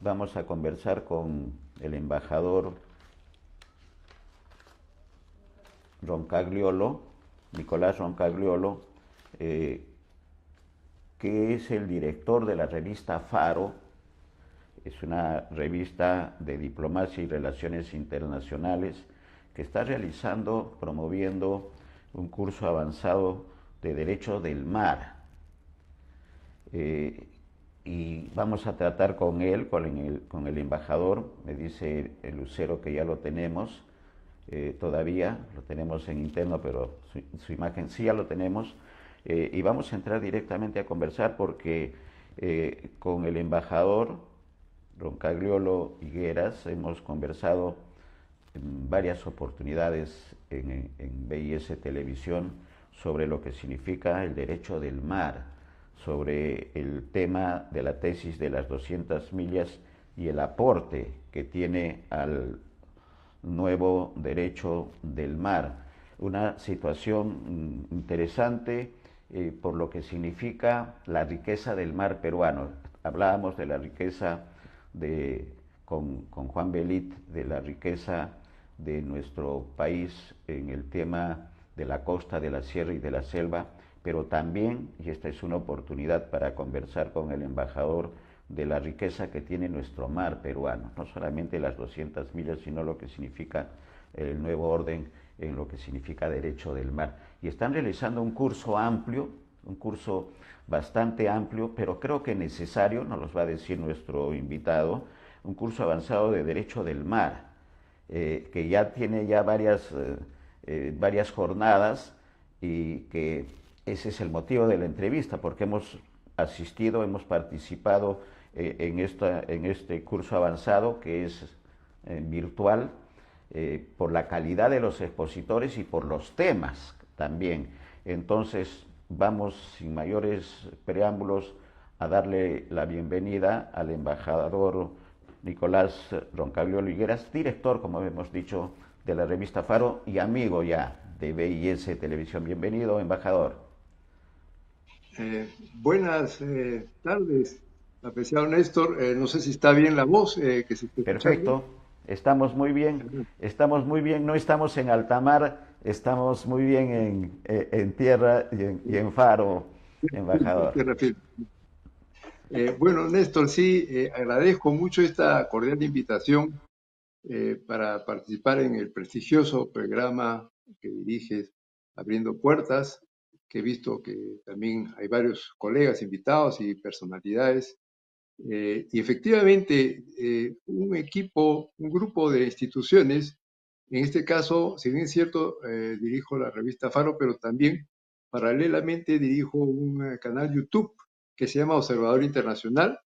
vamos a conversar con el embajador Roncagliolo, Nicolás Roncagliolo, eh, que es el director de la revista Faro. Es una revista de diplomacia y relaciones internacionales que está realizando, promoviendo un curso avanzado de Derecho del Mar. Eh, y vamos a tratar con él, con el embajador. Me dice el Lucero que ya lo tenemos, todavía lo tenemos en interno, pero su imagen sí ya lo tenemos. Y vamos a entrar directamente a conversar porque con el embajador Roncagliolo Higueras hemos conversado en varias oportunidades en BIS Televisión sobre lo que significa el derecho del mar, sobre el tema de la tesis de las 200 millas y el aporte que tiene al nuevo derecho del mar. Una situación interesante por lo que significa la riqueza del mar peruano. Hablábamos de la riqueza con Juan Belit, de la riqueza de nuestro país en el tema de la costa, de la sierra y de la selva, pero también, y esta es una oportunidad para conversar con el embajador, de la riqueza que tiene nuestro mar peruano, no solamente las 200 millas, sino lo que significa el nuevo orden en lo que significa derecho del mar. Y están realizando un curso amplio, un curso bastante amplio, pero creo que necesario, nos los va a decir nuestro invitado, un curso avanzado de derecho del mar, que ya tiene ya varias jornadas y que ese es el motivo de la entrevista, porque hemos asistido, hemos participado en este curso avanzado que es virtual, por la calidad de los expositores y por los temas también. Entonces, vamos sin mayores preámbulos a darle la bienvenida al embajador Nicolás Roncagliolo Higueras, director, como hemos dicho, de la revista Faro y amigo ya de BIS Televisión. Bienvenido, embajador. Buenas tardes, apreciado Néstor. No sé si está bien la voz que se está escuchando. Perfecto, estamos muy bien, estamos muy bien, no estamos en alta mar, estamos muy bien en tierra y en Faro, embajador. Tierra firme. Bueno, Néstor, sí, agradezco mucho esta cordial invitación para participar en el prestigioso programa que diriges, Abriendo Puertas, que he visto que también hay varios colegas invitados y personalidades. Y efectivamente, un equipo, un grupo de instituciones, en este caso, si bien es cierto, dirijo la revista Faro, pero también paralelamente dirijo un canal YouTube que se llama Observador Internacional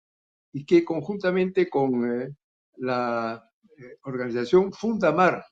y que conjuntamente con la organización Fundamar,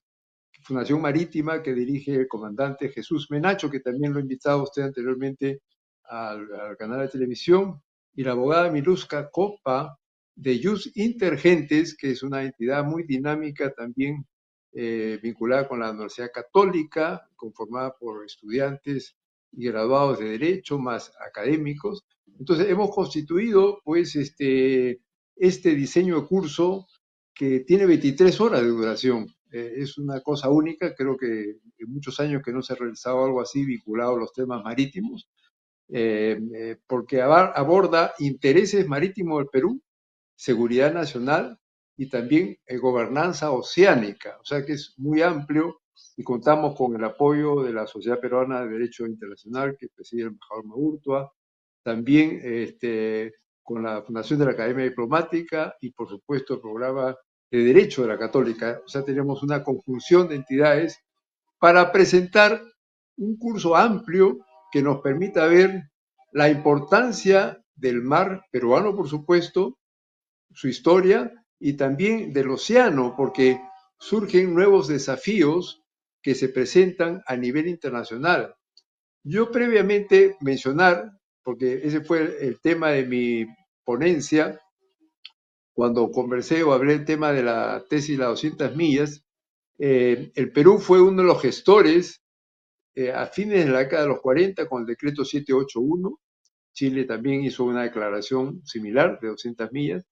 Fundación Marítima, que dirige el comandante Jesús Menacho, que también lo ha invitado a usted anteriormente al canal de televisión, y la abogada Miluska Copa de Jus Intergentes, que es una entidad muy dinámica también vinculada con la Universidad Católica, conformada por estudiantes y graduados de Derecho, más académicos. Entonces, hemos constituido pues este diseño de curso que tiene 23 horas de duración. Es una cosa única, creo que en muchos años que no se ha realizado algo así vinculado a los temas marítimos, porque aborda intereses marítimos del Perú, seguridad nacional y también gobernanza oceánica, o sea que es muy amplio y contamos con el apoyo de la Sociedad Peruana de Derecho Internacional que preside el embajador Maurtua, también con la Fundación de la Academia Diplomática y por supuesto el programa de Derecho de la Católica. O sea, tenemos una conjunción de entidades para presentar un curso amplio que nos permita ver la importancia del mar peruano, por supuesto, su historia y también del océano, porque surgen nuevos desafíos que se presentan a nivel internacional. Yo previamente mencionar, porque ese fue el tema de mi ponencia, cuando conversé o hablé del tema de la tesis de las 200 millas, el Perú fue uno de los gestores a fines de la década de los 40 con el decreto 781. Chile también hizo una declaración similar de 200 millas.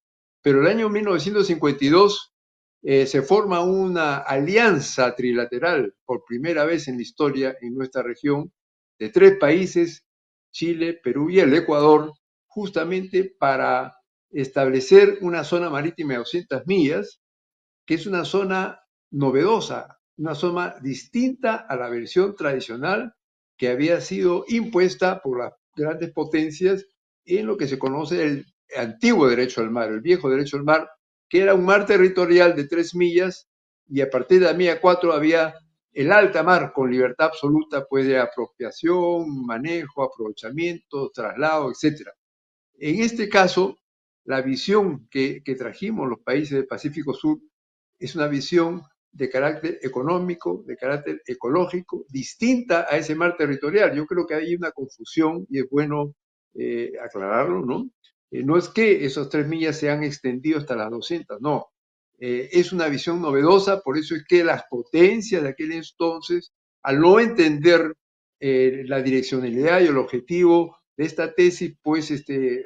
pero el año 1952 se forma una alianza trilateral por primera vez en la historia en nuestra región de 3 países, Chile, Perú y el Ecuador, justamente para establecer una zona marítima de 200 millas, que es una zona novedosa, una zona distinta a la versión tradicional que había sido impuesta por las grandes potencias en lo que se conoce el antiguo derecho al mar, el viejo derecho al mar, que era un mar territorial de 3 millas, y a partir de la milla 4 había el alta mar con libertad absoluta, pues, de apropiación, manejo, aprovechamiento, traslado, etcétera. En este caso, la visión que trajimos los países del Pacífico Sur es una visión de carácter económico, de carácter ecológico, distinta a ese mar territorial. Yo creo que hay una confusión y es bueno aclararlo, ¿no? No es que esos 3 millas se han extendido hasta las 200, no. Es una visión novedosa, por eso es que las potencias de aquel entonces, al no entender la direccionalidad y el objetivo de esta tesis, pues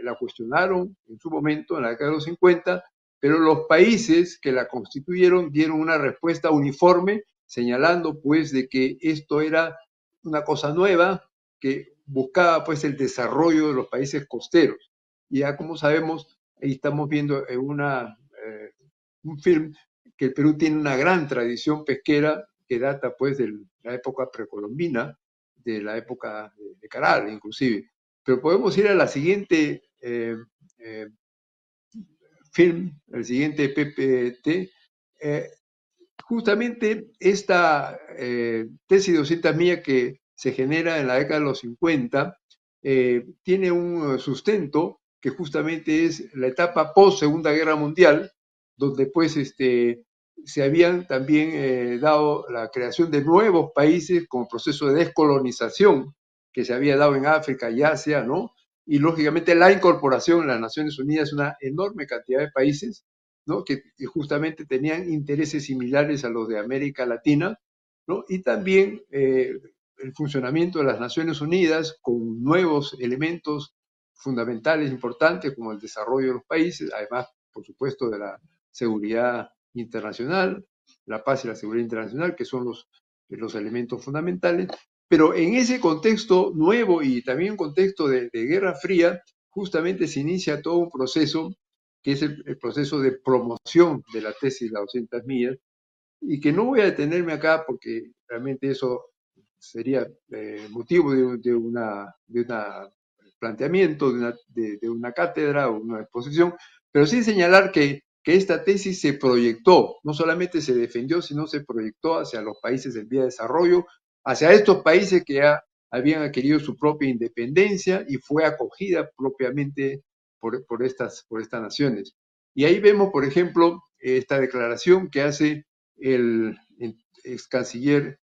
la cuestionaron en su momento, en la década de los 50, pero los países que la constituyeron dieron una respuesta uniforme, señalando pues de que esto era una cosa nueva, que buscaba pues el desarrollo de los países costeros. Y ya como sabemos, ahí estamos viendo en un film que el Perú tiene una gran tradición pesquera que data pues de la época precolombina, de la época de Caral inclusive. Pero podemos ir a la siguiente film, el siguiente PPT. Justamente esta tesis de 200 millas que se genera en la década de los 50 tiene un sustento que justamente es la etapa post Segunda Guerra Mundial, donde pues se habían también dado la creación de nuevos países como proceso de descolonización que se había dado en África y Asia, ¿no? Y lógicamente la incorporación en las Naciones Unidas, una enorme cantidad de países, ¿no? que justamente tenían intereses similares a los de América Latina, ¿no? Y también el funcionamiento de las Naciones Unidas con nuevos elementos fundamentales importantes como el desarrollo de los países, además, por supuesto, de la seguridad internacional, la paz y la seguridad internacional, que son los elementos fundamentales. Pero en ese contexto nuevo y también un contexto de Guerra Fría, justamente se inicia todo un proceso que es el proceso de promoción de la tesis de las 200 millas, y que no voy a detenerme acá porque realmente eso sería motivo de una planteamiento, de una cátedra o una exposición, pero sí señalar que esta tesis se proyectó, no solamente se defendió, sino se proyectó hacia los países en vía de desarrollo, hacia estos países que ya habían adquirido su propia independencia y fue acogida propiamente por estas naciones. Y ahí vemos, por ejemplo, esta declaración que hace el ex canciller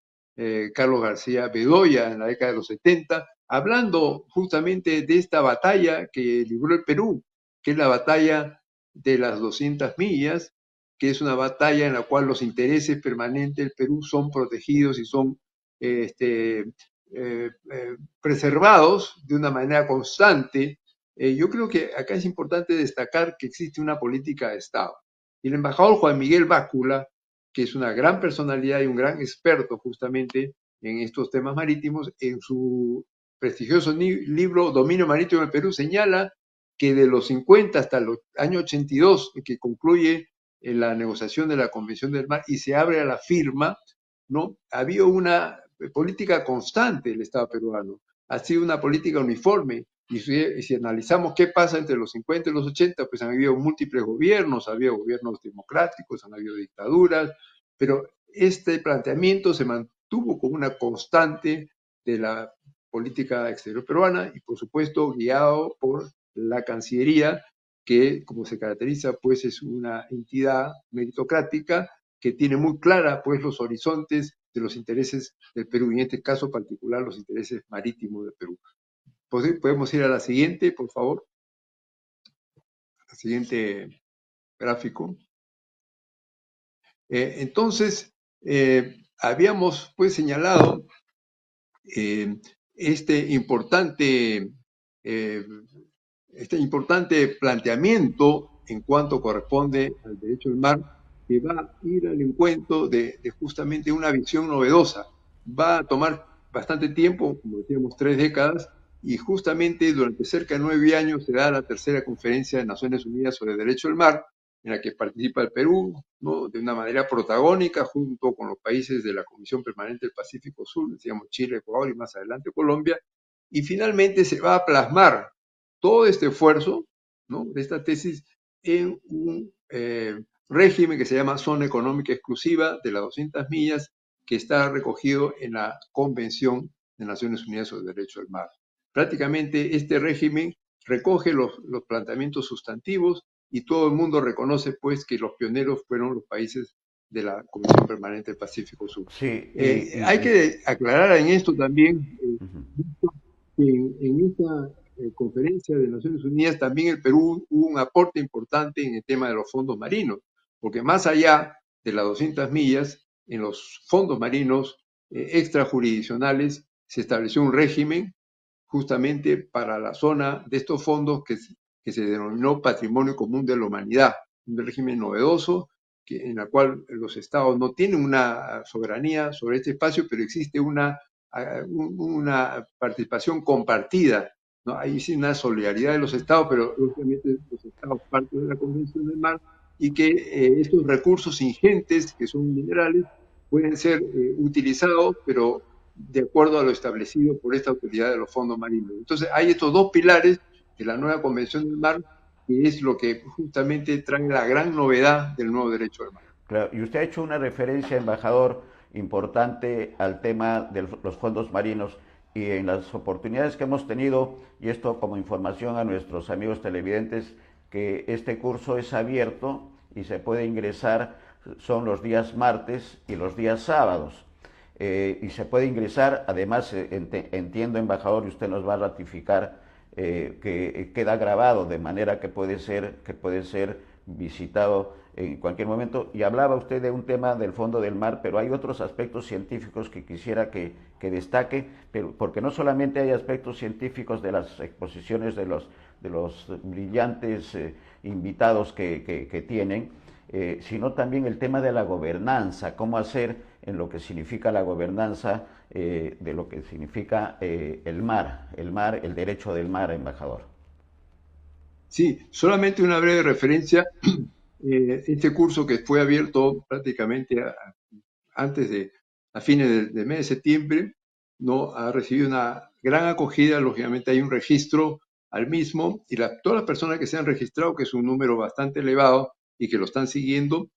Carlos García Bedoya en la década de los 70, hablando justamente de esta batalla que libró el Perú, que es la batalla de las 200 millas, que es una batalla en la cual los intereses permanentes del Perú son protegidos y son preservados de una manera constante. Yo creo que acá es importante destacar que existe una política de Estado. Y el embajador Juan Miguel Bácula, que es una gran personalidad y un gran experto justamente en estos temas marítimos, en su prestigioso libro Dominio Marítimo del Perú señala que de los 50 hasta el año 82, que concluye la negociación de la Convención del Mar y se abre a la firma, ¿no? Había una política constante del Estado peruano, ha sido una política uniforme. Y si analizamos qué pasa entre los 50 y los 80, pues han habido múltiples gobiernos, ha habido gobiernos democráticos, han habido dictaduras, pero este planteamiento se mantuvo como una constante de la política exterior peruana y por supuesto guiado por la Cancillería, que como se caracteriza pues es una entidad meritocrática que tiene muy clara pues los horizontes de los intereses del Perú, y en este caso particular los intereses marítimos del Perú. Podemos ir a la siguiente, por favor. La siguiente gráfico. Entonces, habíamos pues señalado este importante planteamiento en cuanto corresponde al derecho del mar, que va a ir al encuentro de justamente una visión novedosa. Va a tomar bastante tiempo, como decíamos, 3 décadas, y justamente durante cerca de 9 años se da la tercera conferencia de Naciones Unidas sobre el Derecho del Mar, en la que participa el Perú, ¿no?, de una manera protagónica junto con los países de la Comisión Permanente del Pacífico Sur, decíamos Chile, Ecuador y más adelante Colombia, y finalmente se va a plasmar todo este esfuerzo, ¿no?, de esta tesis en un régimen que se llama Zona Económica Exclusiva de las 200 millas, que está recogido en la Convención de Naciones Unidas sobre el Derecho del Mar. Prácticamente este régimen recoge los planteamientos sustantivos y todo el mundo reconoce pues que los pioneros fueron los países de la Comisión Permanente del Pacífico Sur. Sí, Hay que aclarar en esto también que en esta conferencia de Naciones Unidas también el Perú hubo un aporte importante en el tema de los fondos marinos, porque más allá de las 200 millas, en los fondos marinos extrajurisdiccionales se estableció un régimen justamente para la zona de estos fondos que se denominó Patrimonio Común de la Humanidad, un régimen novedoso en la cual los estados no tienen una soberanía sobre este espacio, pero existe una participación compartida, ¿no? Hay sí una solidaridad de los estados, pero obviamente los estados parten de la Convención del Mar y que estos recursos ingentes, que son minerales, pueden ser utilizados, pero de acuerdo a lo establecido por esta autoridad de los fondos marinos. Entonces, hay estos dos pilares de la nueva Convención del Mar, que es lo que justamente trae la gran novedad del nuevo derecho del mar. claro. Y usted ha hecho una referencia, embajador, importante al tema de los fondos marinos y en las oportunidades que hemos tenido, y esto como información a nuestros amigos televidentes, que este curso es abierto y se puede ingresar, son los días martes y los días sábados. Y se puede ingresar, además entiendo, embajador, y usted nos va a ratificar que queda grabado de manera que puede ser visitado en cualquier momento. Y hablaba usted de un tema del fondo del mar, pero hay otros aspectos científicos que quisiera que destaque, pero porque no solamente hay aspectos científicos de las exposiciones de los brillantes invitados que tienen, sino también el tema de la gobernanza, cómo hacer en lo que significa la gobernanza de lo que significa el mar, el derecho del mar, embajador. Sí, solamente una breve referencia. Este curso que fue abierto prácticamente antes a fines del mes de septiembre, ¿no?, ha recibido una gran acogida. Lógicamente hay un registro al mismo y todas las personas que se han registrado, que es un número bastante elevado y que lo están siguiendo,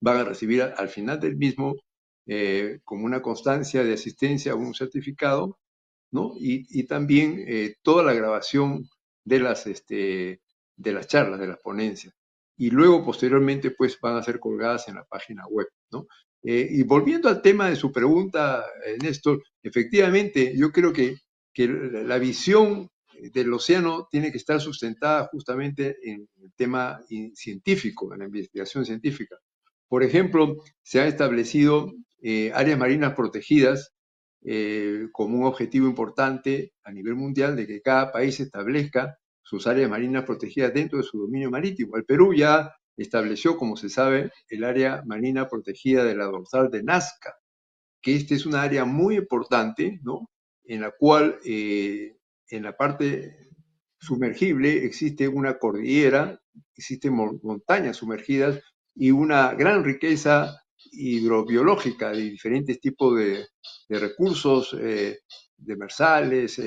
van a recibir al final del mismo como una constancia de asistencia, un certificado, ¿no? Y también toda la grabación de las charlas, de las ponencias. Y luego, posteriormente, pues van a ser colgadas en la página web, ¿no? Y volviendo al tema de su pregunta, Néstor, efectivamente, yo creo que la visión del océano tiene que estar sustentada justamente en el tema científico, en la investigación científica. Por ejemplo, se han establecido áreas marinas protegidas como un objetivo importante a nivel mundial de que cada país establezca sus áreas marinas protegidas dentro de su dominio marítimo. El Perú ya estableció, como se sabe, el área marina protegida de la dorsal de Nazca, que esta es una área muy importante, ¿no?, en la cual en la parte sumergible existe una cordillera, existen montañas sumergidas y una gran riqueza hidrobiológica de diferentes tipos de recursos demersales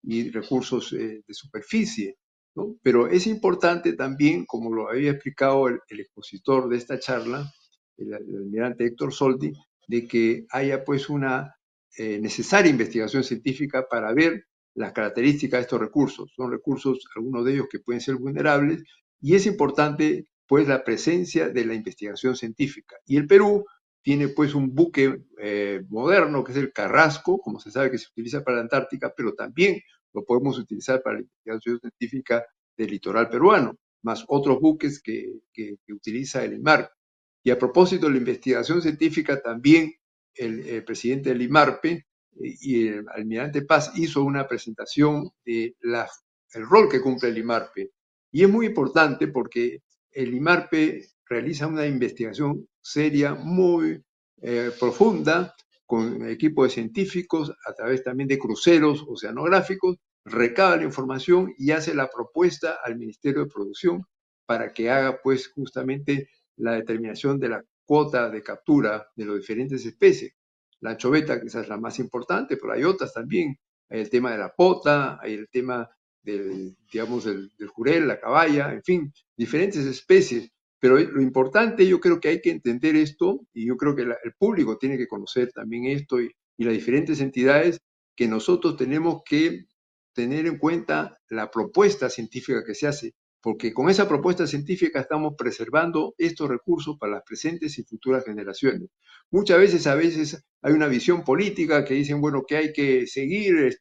y recursos de superficie, ¿no? Pero es importante también, como lo había explicado el expositor de esta charla, el almirante Héctor Solti, de que haya pues una necesaria investigación científica para ver las características de estos recursos. Son recursos, algunos de ellos que pueden ser vulnerables, y es importante pues la presencia de la investigación científica. Y el Perú tiene pues un buque moderno que es el Carrasco, como se sabe que se utiliza para la Antártica, pero también lo podemos utilizar para la investigación científica del litoral peruano, más otros buques que utiliza el IMAR. Y a propósito de la investigación científica, también el presidente del IMARPE y el almirante Paz hizo una presentación de el rol que cumple el IMARPE. Y es muy importante porque el IMARPE realiza una investigación seria, muy profunda, con equipo de científicos, a través también de cruceros oceanográficos, recaba la información y hace la propuesta al Ministerio de Producción para que haga pues justamente la determinación de la cuota de captura de las diferentes especies. La anchoveta, que esa es la más importante, pero hay otras también. Hay el tema de la pota, hay el tema digamos, del jurel, la caballa, en fin, diferentes especies. Pero lo importante, yo creo que hay que entender esto, y yo creo que el público tiene que conocer también esto y las diferentes entidades, que nosotros tenemos que tener en cuenta la propuesta científica que se hace, porque con esa propuesta científica estamos preservando estos recursos para las presentes y futuras generaciones. Muchas veces, hay una visión política que dicen, bueno, que hay que seguir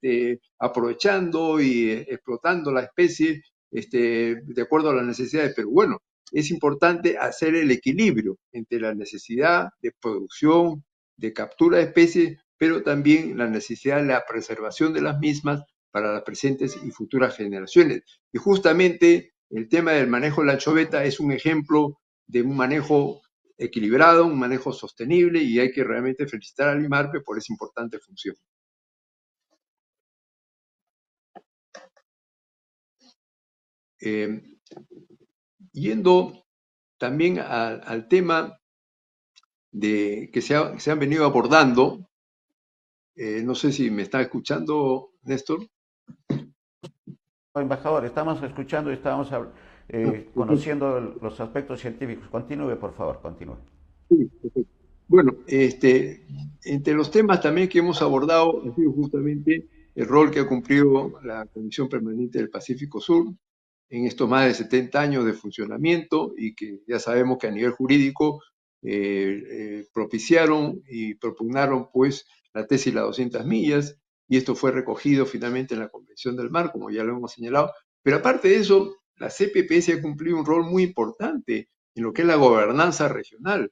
aprovechando y explotando la especie de acuerdo a las necesidades, pero bueno, es importante hacer el equilibrio entre la necesidad de producción, de captura de especies, pero también la necesidad de la preservación de las mismas para las presentes y futuras generaciones. Y justamente el tema del manejo de la anchoveta es un ejemplo de un manejo equilibrado, un manejo sostenible, y hay que realmente felicitar al IMARPE por esa importante función. Yendo también al tema que se han venido abordando, no sé si me está escuchando, Néstor. Embajador, estamos escuchando y estamos conociendo los aspectos científicos. Continúe, por favor, continúe. Sí, perfecto. Bueno, entre los temas también que hemos abordado ha sido justamente el rol que ha cumplido la Comisión Permanente del Pacífico Sur en estos más de 70 años de funcionamiento, y que ya sabemos que a nivel jurídico propiciaron y propugnaron pues la tesis de las 200 millas, y esto fue recogido finalmente en la Convención del Mar, como ya lo hemos señalado. Pero aparte de eso, la CPPS ha cumplido un rol muy importante en lo que es la gobernanza regional.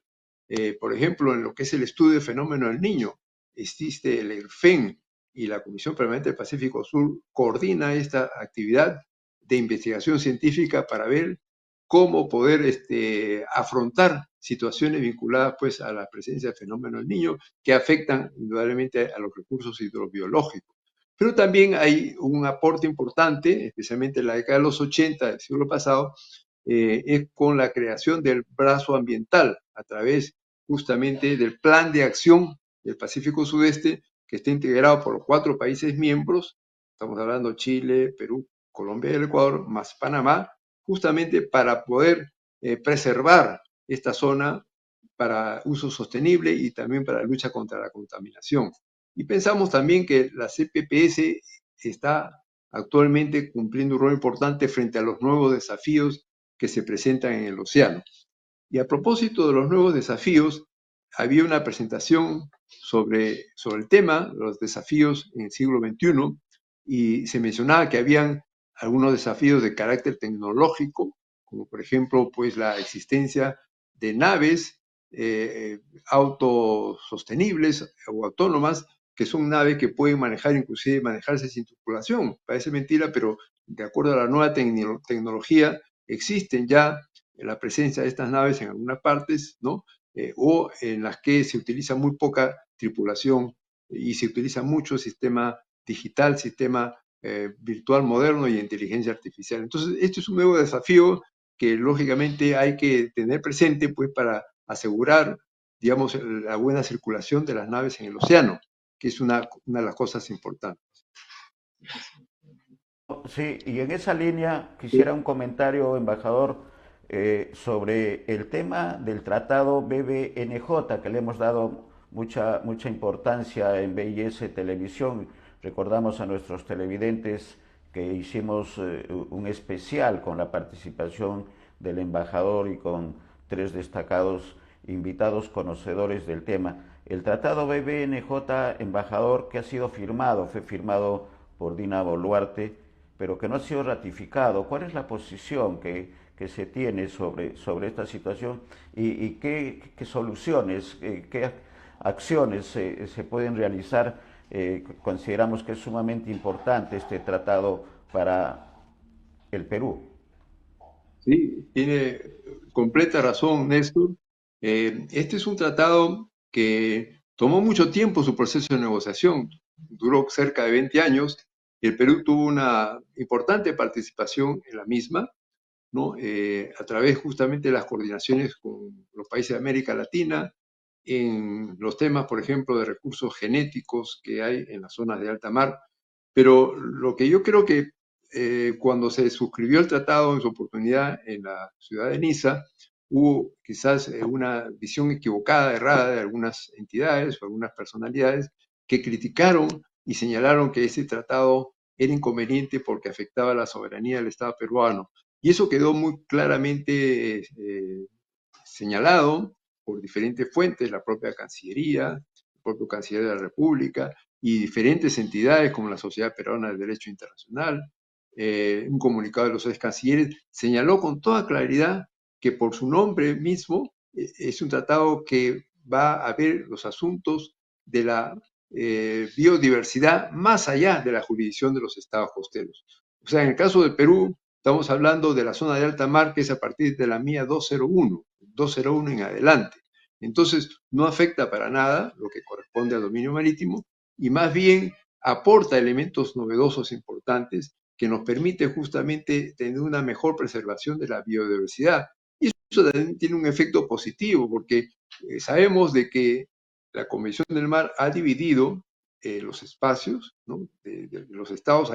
Por ejemplo, en lo que es el estudio del fenómeno del Niño, existe el ERFEN, y la Comisión Permanente del Pacífico Sur coordina esta actividad de investigación científica para ver cómo poder afrontar situaciones vinculadas pues a la presencia del fenómeno del Niño, que afectan indudablemente a los recursos hidrobiológicos. Pero también hay un aporte importante, especialmente en la década de los 80 del siglo pasado, es con la creación del brazo ambiental a través justamente del Plan de Acción del Pacífico Sudeste, que está integrado por 4 países miembros. Estamos hablando de Chile, Perú, Colombia y el Ecuador, más Panamá, justamente para poder preservar esta zona para uso sostenible y también para la lucha contra la contaminación. Y pensamos también que la CPPS está actualmente cumpliendo un rol importante frente a los nuevos desafíos que se presentan en el océano. Y a propósito de los nuevos desafíos, había una presentación sobre el tema, los desafíos en el siglo XXI, y se mencionaba que habían algunos desafíos de carácter tecnológico, como por ejemplo pues la existencia de naves autosostenibles o autónomas, que son naves que pueden manejar, inclusive manejarse sin tripulación. Parece mentira, pero de acuerdo a la nueva tecnología, existen ya la presencia de estas naves en algunas partes, ¿no? O en las que se utiliza muy poca tripulación y se utiliza mucho sistema digital, sistema virtual moderno y inteligencia artificial. Entonces, este es un nuevo desafío que lógicamente hay que tener presente pues para asegurar, digamos, la buena circulación de las naves en el océano, que es una de las cosas importantes. Sí, y en esa línea quisiera un comentario, embajador, sobre el tema del tratado BBNJ, que le hemos dado mucha importancia en BIS Televisión. Recordamos a nuestros televidentes que hicimos un especial con la participación del embajador y con 3 destacados invitados conocedores del tema. El tratado BBNJ, embajador, que ha sido firmado, fue firmado por Dina Boluarte, pero que no ha sido ratificado. ¿Cuál es la posición que se tiene sobre esta situación y qué soluciones, qué acciones se pueden realizar? Consideramos que es sumamente importante este tratado para el Perú. Sí, tiene completa razón, Néstor. Este es un tratado que tomó mucho tiempo su proceso de negociación, duró cerca de 20 años. El Perú tuvo una importante participación en la misma, ¿no? A través justamente de las coordinaciones con los países de América Latina, en los temas, por ejemplo, de recursos genéticos que hay en las zonas de alta mar. Pero lo que yo creo que cuando se suscribió el tratado en su oportunidad en la ciudad de Niza, hubo quizás una visión equivocada, errada de algunas entidades o algunas personalidades que criticaron y señalaron que ese tratado era inconveniente porque afectaba la soberanía del Estado peruano. Y eso quedó muy claramente señalado por diferentes fuentes, la propia Cancillería, el propio Canciller de la República y diferentes entidades como la Sociedad Peruana del Derecho Internacional. Un comunicado de los ex cancilleres señaló con toda claridad que por su nombre mismo es un tratado que va a ver los asuntos de la biodiversidad más allá de la jurisdicción de los estados costeros. O sea, en el caso del Perú, estamos hablando de la zona de alta mar, que es a partir de la mía 201 en adelante. Entonces, no afecta para nada lo que corresponde al dominio marítimo y más bien aporta elementos novedosos importantes que nos permite justamente tener una mejor preservación de la biodiversidad. Y eso también tiene un efecto positivo, porque sabemos de que la Convención del Mar ha dividido los espacios, ¿no? de los estados,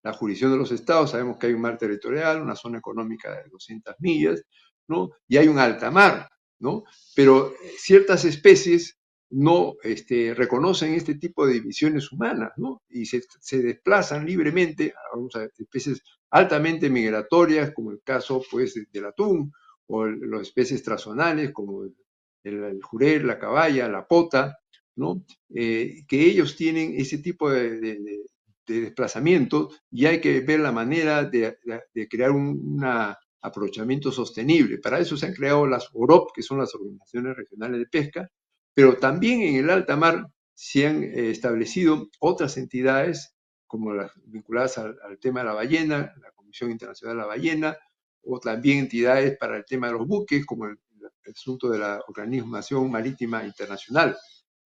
la jurisdicción de los estados, sabemos que hay un mar territorial, una zona económica de 200 millas, ¿no? Y hay un alta mar, ¿no? Pero ciertas especies no reconocen este tipo de divisiones humanas, ¿no? Y se desplazan libremente a especies altamente migratorias, como el caso pues, del atún, o las especies transzonales, como el jurel, la caballa, la pota, ¿no? Que ellos tienen ese tipo de desplazamiento y hay que ver la manera de crear un aprovechamiento sostenible. Para eso se han creado las OROP, que son las Organizaciones Regionales de Pesca, pero también en el alta mar se han establecido otras entidades como las vinculadas al tema de la ballena, la Comisión Internacional de la Ballena, o también entidades para el tema de los buques, como el asunto de la Organización Marítima Internacional.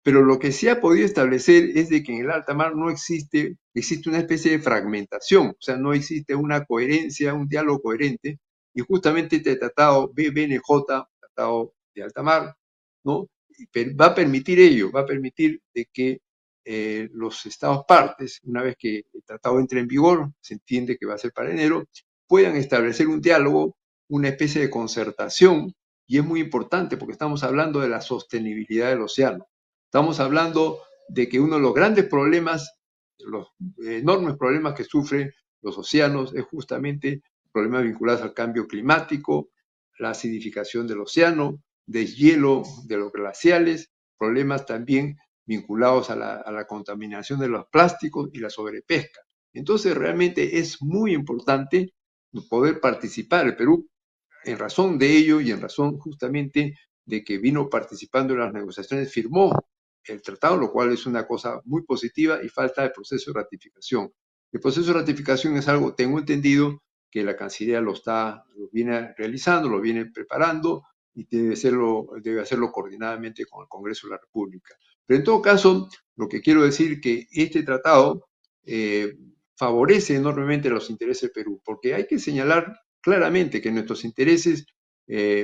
Pero lo que se ha podido establecer es de que en el alta mar no existe una especie de fragmentación, o sea, no existe una coherencia, un diálogo coherente, y justamente este tratado BBNJ, tratado de alta mar, ¿no? Va a permitir ello, va a permitir de que los estados partes, una vez que el tratado entre en vigor, se entiende que va a ser para enero, puedan establecer un diálogo, una especie de concertación, y es muy importante porque estamos hablando de la sostenibilidad del océano. Estamos hablando de que uno de los grandes problemas, los enormes problemas que sufren los océanos es justamente problemas vinculados al cambio climático, la acidificación del océano, deshielo de los glaciales, problemas también vinculados a la contaminación de los plásticos y la sobrepesca. Entonces realmente es muy importante poder participar. El Perú, en razón de ello y en razón justamente de que vino participando en las negociaciones, firmó el tratado, lo cual es una cosa muy positiva y falta el proceso de ratificación. El proceso de ratificación es algo, tengo entendido, que la Cancillería lo viene realizando, lo viene preparando y debe hacerlo coordinadamente con el Congreso de la República. Pero en todo caso, lo que quiero decir que este tratado favorece enormemente los intereses del Perú, porque hay que señalar claramente que nuestros intereses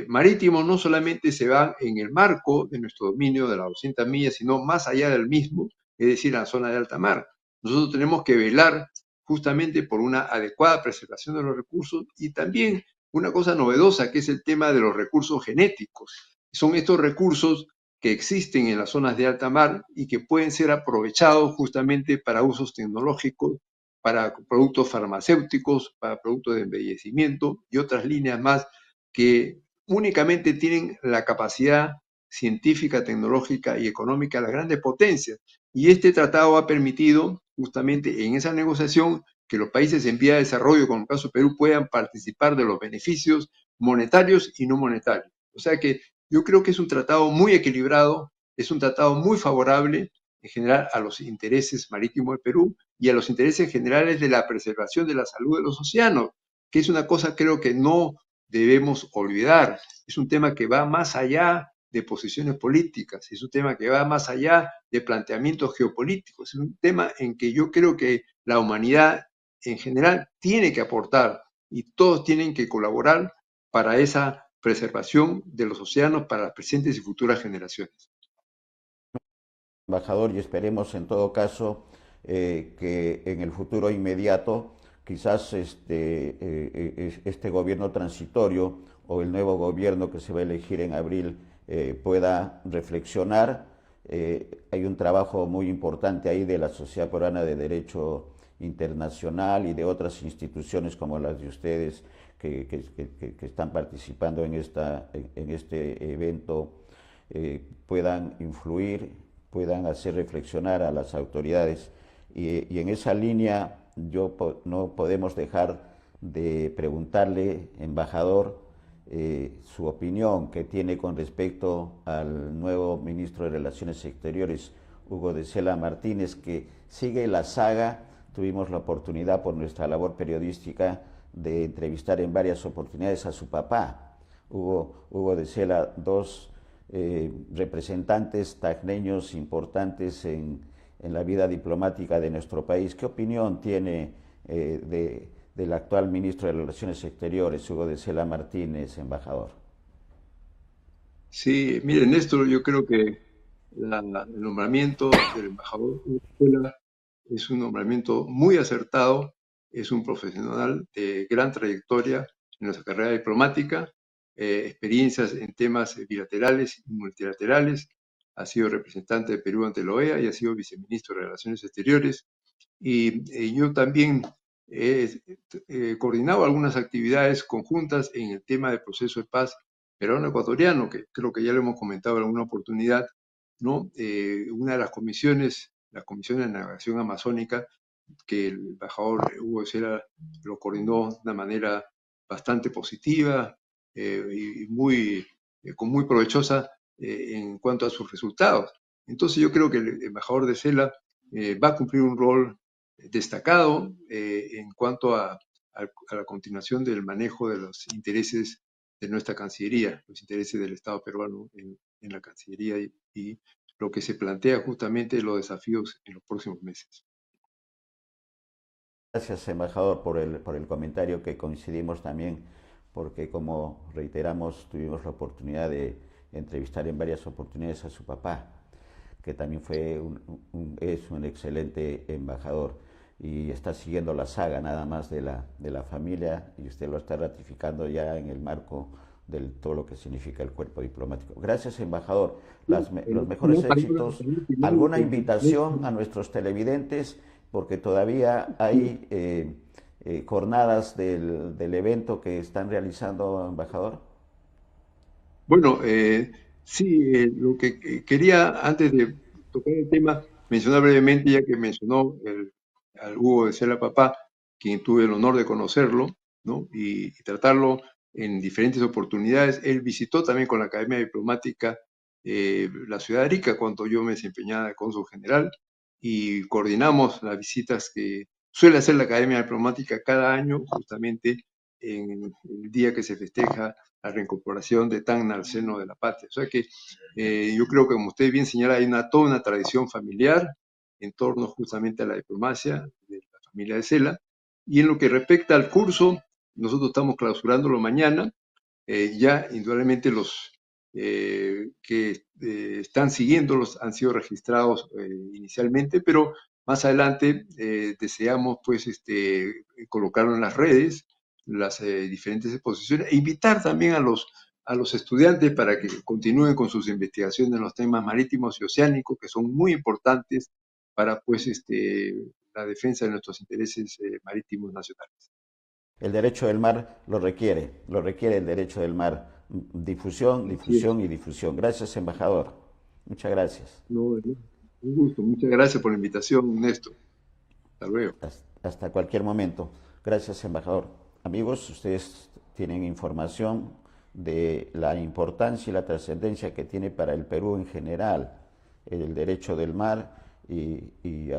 marítimos no solamente se van en el marco de nuestro dominio de las 200 millas, sino más allá del mismo, es decir, en la zona de alta mar. Nosotros tenemos que velar justamente por una adecuada preservación de los recursos y también una cosa novedosa que es el tema de los recursos genéticos. Son estos recursos que existen en las zonas de alta mar y que pueden ser aprovechados justamente para usos tecnológicos, para productos farmacéuticos, para productos de embellecimiento y otras líneas más que únicamente tienen la capacidad científica, tecnológica y económica de las grandes potencias. Y este tratado ha permitido justamente en esa negociación que los países en vía de desarrollo, como el caso de Perú, puedan participar de los beneficios monetarios y no monetarios. O sea que yo creo que es un tratado muy equilibrado, es un tratado muy favorable en general a los intereses marítimos del Perú y a los intereses generales de la preservación de la salud de los océanos. que es una cosa creo que no debemos olvidar. Es un tema que va más allá de posiciones políticas, es un tema que va más allá de planteamientos geopolíticos, es un tema en que yo creo que la humanidad en general tiene que aportar y todos tienen que colaborar para esa preservación de los océanos para las presentes y futuras generaciones. Embajador, y esperemos en todo caso que en el futuro inmediato quizás este gobierno transitorio o el nuevo gobierno que se va a elegir en abril pueda reflexionar. Hay un trabajo muy importante ahí de la Sociedad Peruana de Derecho Internacional y de otras instituciones como las de ustedes que están participando en este evento, puedan influir, puedan hacer reflexionar a las autoridades. Y en esa línea no podemos dejar de preguntarle, embajador, su opinión que tiene con respecto al nuevo ministro de Relaciones Exteriores, Hugo de Sela Martínez, que sigue la saga. Tuvimos la oportunidad por nuestra labor periodística de entrevistar en varias oportunidades a su papá, Hugo de Sela, dos representantes tacneños importantes en la vida diplomática de nuestro país. ¿Qué opinión tiene del actual ministro de Relaciones Exteriores, Hugo de Sela Martínez, embajador? Sí, mire, Néstor, yo creo que el nombramiento del embajador Venezuela es un nombramiento muy acertado, es un profesional de gran trayectoria en nuestra carrera diplomática, experiencias en temas bilaterales y multilaterales, ha sido representante de Perú ante la OEA y ha sido viceministro de Relaciones Exteriores. Y yo también he coordinado algunas actividades conjuntas en el tema del proceso de paz peruano-ecuatoriano, que creo que ya lo hemos comentado en alguna oportunidad, ¿no? Una de las comisiones, la Comisión de Navegación Amazónica, que el embajador Hugo Cera lo coordinó de una manera bastante positiva y con muy provechosa en cuanto a sus resultados. Entonces yo creo que el embajador de Cela va a cumplir un rol destacado en cuanto a la continuación del manejo de los intereses de nuestra Cancillería, los intereses del Estado peruano en la Cancillería y lo que se plantea justamente los desafíos en los próximos meses. Gracias, embajador, por el comentario, que coincidimos también, porque como reiteramos, tuvimos la oportunidad de entrevistar en varias oportunidades a su papá, que también es un excelente embajador y está siguiendo la saga nada más de la familia, y usted lo está ratificando ya en el marco de todo lo que significa el cuerpo diplomático. Gracias, embajador. Los mejores éxitos. ¿Alguna invitación a nuestros televidentes? Porque todavía hay jornadas del evento que están realizando, embajador. Bueno, sí, lo que quería antes de tocar el tema, mencionar brevemente, ya que mencionó al Hugo de Sela Papá, quien tuve el honor de conocerlo, ¿no? Y tratarlo en diferentes oportunidades. Él visitó también con la Academia Diplomática la ciudad de Arica cuando yo me desempeñaba de cónsul general y coordinamos las visitas que suele hacer la Academia Diplomática cada año, justamente en el día que se festeja la reincorporación de Tacna al seno de la patria. O sea que yo creo que, como usted bien señala, hay toda una tradición familiar en torno justamente a la diplomacia de la familia de Sela. Y en lo que respecta al curso, nosotros estamos clausurándolo mañana. Ya indudablemente los que están siguiéndolos han sido registrados inicialmente, pero más adelante deseamos pues colocarlo en las redes, las diferentes exposiciones, e invitar también a los estudiantes para que continúen con sus investigaciones en los temas marítimos y oceánicos, que son muy importantes para pues la defensa de nuestros intereses marítimos nacionales. El derecho del mar lo requiere el derecho del mar. Difusión, Así es. difusión y difusión. Gracias, embajador. Muchas gracias. No, un gusto. Muchas gracias por la invitación, Néstor. Hasta luego. Hasta cualquier momento. Gracias, embajador. Amigos, ustedes tienen información de la importancia y la trascendencia que tiene para el Perú en general el derecho del mar y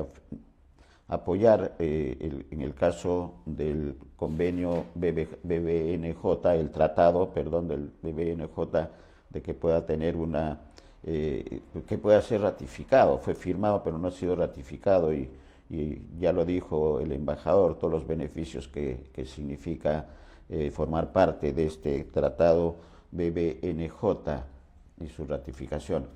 apoyar en el caso del convenio BBNJ, el tratado, perdón, del BBNJ, de que pueda tener que pueda ser ratificado. Fue firmado pero no ha sido ratificado y ya lo dijo el embajador, todos los beneficios que significa formar parte de este tratado BBNJ y su ratificación.